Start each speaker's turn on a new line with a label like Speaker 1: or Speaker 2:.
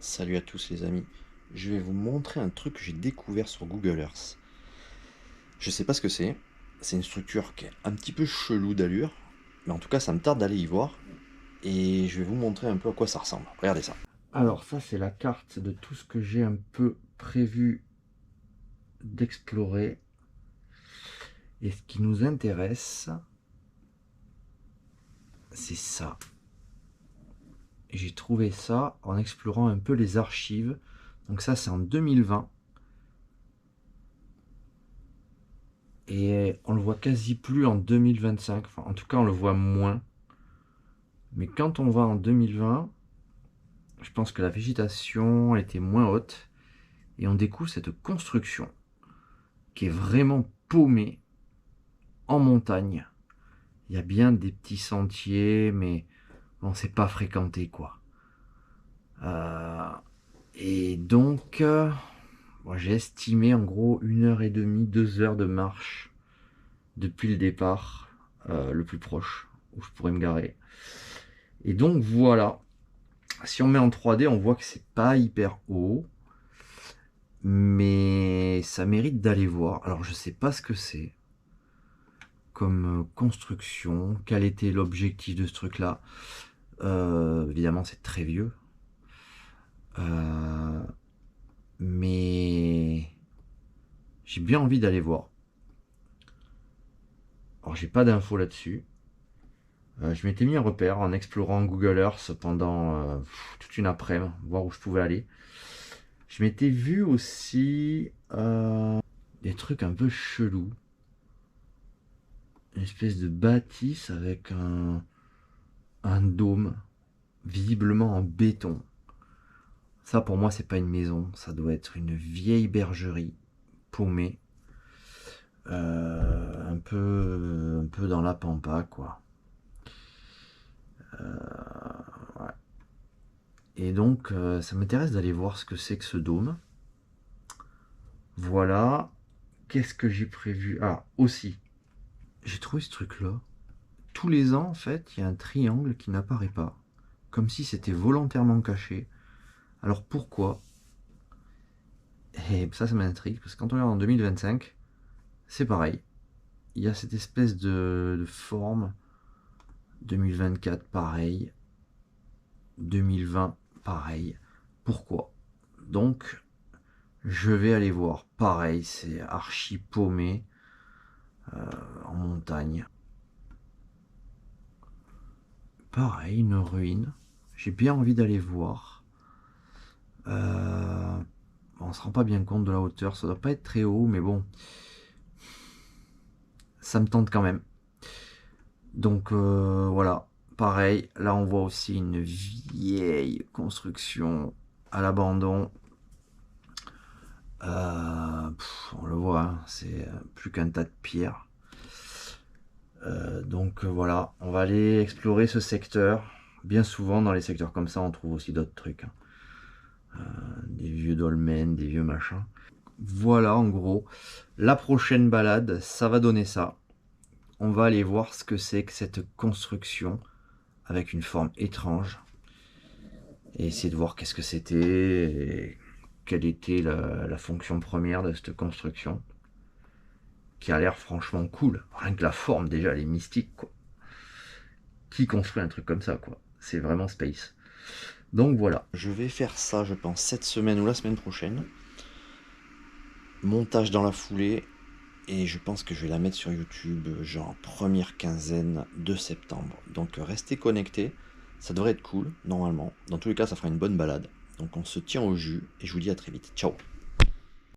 Speaker 1: Salut à tous les amis, je vais vous montrer un truc que j'ai découvert sur Google Earth. Je sais pas ce que c'est une structure qui est un petit peu chelou d'allure, mais en tout cas ça me tarde d'aller y voir, et je vais vous montrer un peu à quoi ça ressemble. Regardez ça.
Speaker 2: Alors ça, c'est la carte de tout ce que j'ai un peu prévu d'explorer. Et ce qui nous intéresse, c'est ça. J'ai trouvé ça en explorant un peu les archives. Donc ça, c'est en 2020. Et on le voit quasi plus en 2025. Enfin, en tout cas, on le voit moins. Mais quand on va en 2020, je pense que la végétation était moins haute. Et on découvre cette construction qui est vraiment paumée en montagne. Il y a bien des petits sentiers, mais bon, c'est pas fréquenté, quoi. Euh, et donc, moi, j'ai estimé en gros 1h30, 2 heures de marche depuis le départ, le plus proche, où je pourrais me garer. Et donc, voilà. Si on met en 3D, on voit que c'est pas hyper haut, mais ça mérite d'aller voir. Alors, je sais pas ce que c'est comme construction, quel était l'objectif de ce truc-là. Évidemment, c'est très vieux. Mais j'ai bien envie d'aller voir. Alors, j'ai pas d'infos là-dessus. Je m'étais mis un repère en explorant Google Earth pendant toute une après-midi, voir où je pouvais aller. Je m'étais vu aussi des trucs un peu chelous. Une espèce de bâtisse avec un dôme, visiblement en béton. Ça, pour moi, c'est pas une maison. Ça doit être une vieille bergerie paumée. Un peu dans la pampa, quoi. Ouais. Et donc, ça m'intéresse d'aller voir ce que c'est que ce dôme. Voilà. Qu'est-ce que j'ai prévu? Ah, aussi, j'ai trouvé ce truc-là. Tous les ans, en fait, il y a un triangle qui n'apparaît pas. Comme si c'était volontairement caché. Alors pourquoi? Et ça m'intrigue, parce que quand on regarde en 2025, c'est pareil. Il y a cette espèce de forme. 2024, pareil. 2020, pareil. Pourquoi? Donc, je vais aller voir. Pareil, c'est archi paumé en montagne. Pareil, une ruine. J'ai bien envie d'aller voir. On se rend pas bien compte de la hauteur. Ça doit pas être très haut, mais bon. Ça me tente quand même. Donc voilà. Pareil, là on voit aussi une vieille construction à l'abandon. On le voit, hein, c'est plus qu'un tas de pierres. Donc voilà, on va aller explorer ce secteur. Bien souvent dans les secteurs comme ça, on trouve aussi d'autres trucs, hein. Des vieux dolmens, des vieux machins. Voilà en gros. La prochaine balade, ça va donner ça. On va aller voir ce que c'est que cette construction avec une forme étrange. Et essayer de voir qu'est-ce que c'était et quelle était la fonction première de cette construction. Qui a l'air franchement cool. Rien que la forme déjà, elle est mystique, quoi. Qui construit un truc comme ça, quoi? C'est vraiment space. Donc voilà.
Speaker 1: Je vais faire ça, je pense, cette semaine ou la semaine prochaine. Montage dans la foulée, et je pense que je vais la mettre sur YouTube, genre première quinzaine de septembre. Donc restez connectés, ça devrait être cool, normalement. Dans tous les cas, ça fera une bonne balade. Donc on se tient au jus, et je vous dis à très vite. Ciao!